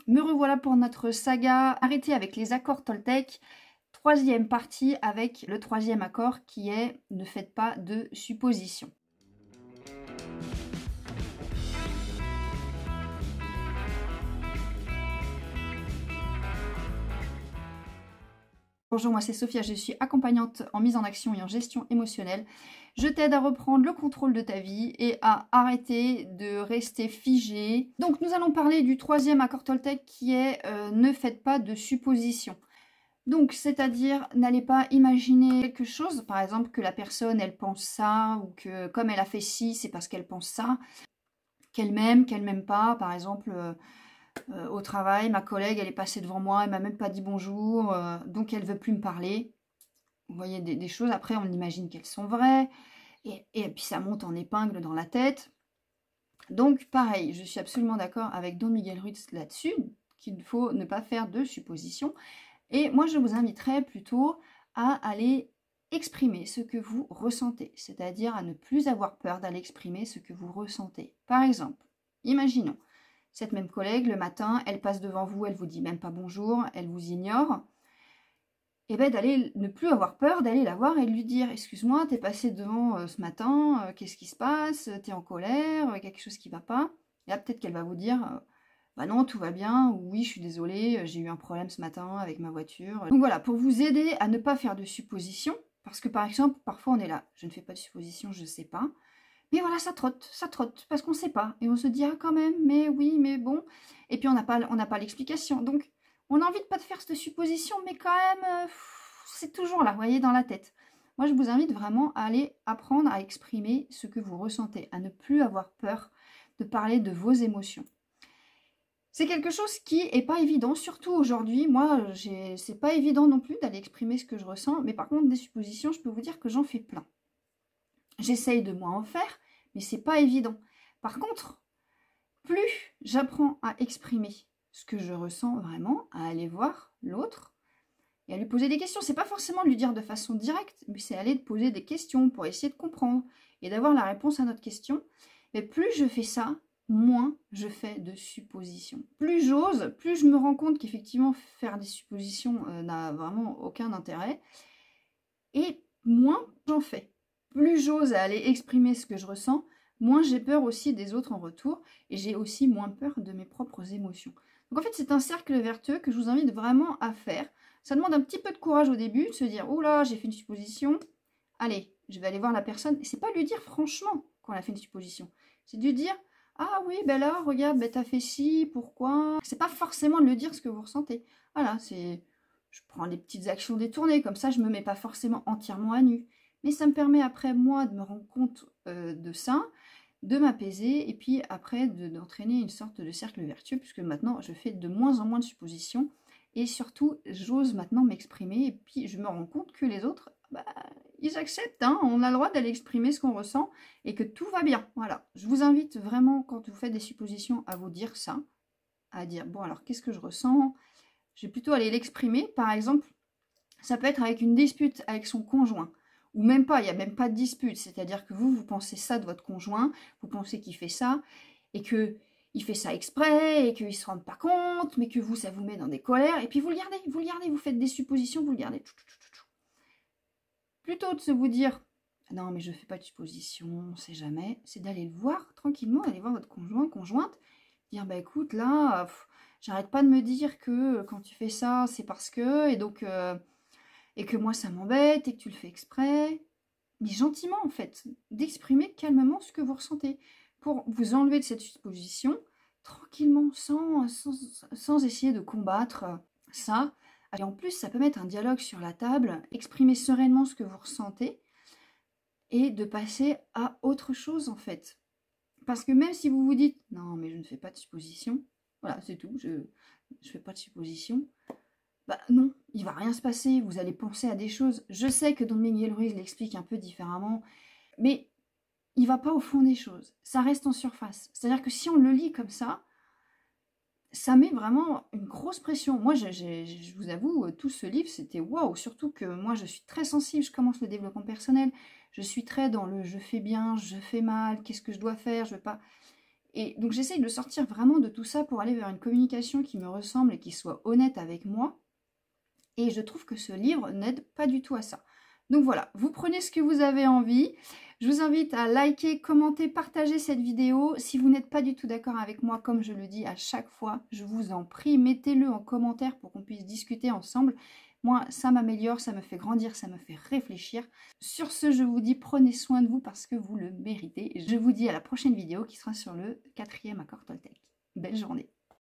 Me revoilà pour notre saga arrêtée avec les accords Toltec. Troisième partie avec le troisième accord qui est « Ne faites pas de suppositions ». Bonjour, moi c'est Sophia, je suis accompagnante en mise en action et en gestion émotionnelle. Je t'aide à reprendre le contrôle de ta vie et à arrêter de rester figé. Donc nous allons parler du troisième accord Toltec qui est ne faites pas de suppositions. Donc c'est-à-dire n'allez pas imaginer quelque chose, par exemple que la personne elle pense ça ou que comme elle a fait ci c'est parce qu'elle pense ça, qu'elle m'aime pas, par exemple... au travail, ma collègue, elle est passée devant moi, elle m'a même pas dit bonjour, donc elle veut plus me parler. Vous voyez des choses, après on imagine qu'elles sont vraies, et puis ça monte en épingle dans la tête. Donc pareil, je suis absolument d'accord avec Don Miguel Ruiz là-dessus, qu'il faut ne pas faire de suppositions. Et moi je vous inviterais plutôt à aller exprimer ce que vous ressentez, c'est-à-dire à ne plus avoir peur d'aller exprimer ce que vous ressentez. Par exemple, imaginons, cette même collègue, le matin, elle passe devant vous, elle vous dit même pas bonjour, elle vous ignore. Et bien d'aller ne plus avoir peur, d'aller la voir et lui dire « Excuse-moi, t'es passé devant ce matin, qu'est-ce qui se passe? T'es en colère, quelque chose qui va pas ?» Et là, peut-être qu'elle va vous dire « Bah non, tout va bien, ou oui, je suis désolée, j'ai eu un problème ce matin avec ma voiture. » Donc voilà, pour vous aider à ne pas faire de suppositions, parce que par exemple, parfois on est là « Je ne fais pas de suppositions, je ne sais pas. » Mais voilà, ça trotte, parce qu'on ne sait pas. Et on se dit, ah quand même, mais oui, mais bon. Et puis on n'a pas l'explication. Donc, on a envie de pas de faire cette supposition, mais quand même, c'est toujours là, vous voyez, dans la tête. Moi, je vous invite vraiment à aller apprendre à exprimer ce que vous ressentez, à ne plus avoir peur de parler de vos émotions. C'est quelque chose qui n'est pas évident, surtout aujourd'hui. Moi, c'est pas évident non plus d'aller exprimer ce que je ressens. Mais par contre, des suppositions, je peux vous dire que j'en fais plein. J'essaye de moins en faire, mais c'est pas évident. Par contre, plus j'apprends à exprimer ce que je ressens vraiment, à aller voir l'autre et à lui poser des questions. C'est pas forcément de lui dire de façon directe, mais c'est aller poser des questions pour essayer de comprendre et d'avoir la réponse à notre question. Mais plus je fais ça, moins je fais de suppositions. Plus j'ose, plus je me rends compte qu'effectivement faire des suppositions n'a vraiment aucun intérêt, et moins j'en fais. Plus j'ose aller exprimer ce que je ressens, moins j'ai peur aussi des autres en retour, et j'ai aussi moins peur de mes propres émotions. Donc en fait, c'est un cercle vertueux que je vous invite vraiment à faire. Ça demande un petit peu de courage au début, de se dire « Oh là, j'ai fait une supposition, allez, je vais aller voir la personne. » Et c'est pas lui dire franchement qu'on a fait une supposition, c'est de lui dire « Ah oui, ben là, regarde, ben t'as fait ci, pourquoi ?» C'est pas forcément de lui dire ce que vous ressentez. Voilà, c'est... Je prends des petites actions détournées, comme ça je ne me mets pas forcément entièrement à nu. Mais ça me permet après, moi, de me rendre compte de ça, de m'apaiser, et puis après d'entraîner une sorte de cercle vertueux, puisque maintenant je fais de moins en moins de suppositions, et surtout j'ose maintenant m'exprimer, et puis je me rends compte que les autres, bah, ils acceptent, hein, on a le droit d'aller exprimer ce qu'on ressent, et que tout va bien. Voilà, je vous invite vraiment, quand vous faites des suppositions, à vous dire ça, à dire, bon alors, qu'est-ce que je ressens ? Je vais plutôt aller l'exprimer. Par exemple, ça peut être avec une dispute avec son conjoint. Ou même pas, il n'y a même pas de dispute. C'est-à-dire que vous pensez ça de votre conjoint, vous pensez qu'il fait ça, et qu'il fait ça exprès, et qu'il ne se rend pas compte, mais que vous, ça vous met dans des colères, et puis vous le gardez, vous faites des suppositions, vous le gardez. Plutôt de se vous dire, non mais je ne fais pas de suppositions, on ne sait jamais, c'est d'aller le voir tranquillement, d'aller voir votre conjoint, conjointe, dire, bah écoute, là... J'arrête pas de me dire que quand tu fais ça, c'est parce que, et donc, et que moi ça m'embête, et que tu le fais exprès. Mais gentiment, en fait, d'exprimer calmement ce que vous ressentez, pour vous enlever de cette supposition, tranquillement, sans essayer de combattre ça. Et en plus, ça peut mettre un dialogue sur la table, exprimer sereinement ce que vous ressentez, et de passer à autre chose, en fait. Parce que même si vous vous dites, non, mais je ne fais pas de supposition, voilà, c'est tout, je ne fais pas de supposition. Bah non, il ne va rien se passer, vous allez penser à des choses. Je sais que Don Miguel Ruiz l'explique un peu différemment, mais il ne va pas au fond des choses. Ça reste en surface. C'est-à-dire que si on le lit comme ça met vraiment une grosse pression. Moi, je vous avoue, tout ce livre, c'était waouh. Surtout que moi, je suis très sensible, je commence le développement personnel. Je suis très dans le « je fais bien, je fais mal, qu'est-ce que je dois faire, je veux pas ». Et donc j'essaye de sortir vraiment de tout ça pour aller vers une communication qui me ressemble et qui soit honnête avec moi. Et je trouve que ce livre n'aide pas du tout à ça. Donc voilà, vous prenez ce que vous avez envie. Je vous invite à liker, commenter, partager cette vidéo. Si vous n'êtes pas du tout d'accord avec moi, comme je le dis à chaque fois, je vous en prie, mettez-le en commentaire pour qu'on puisse discuter ensemble. Moi, ça m'améliore, ça me fait grandir, ça me fait réfléchir. Sur ce, je vous dis prenez soin de vous parce que vous le méritez. Je vous dis à la prochaine vidéo qui sera sur le 4e accord Toltec. Belle journée!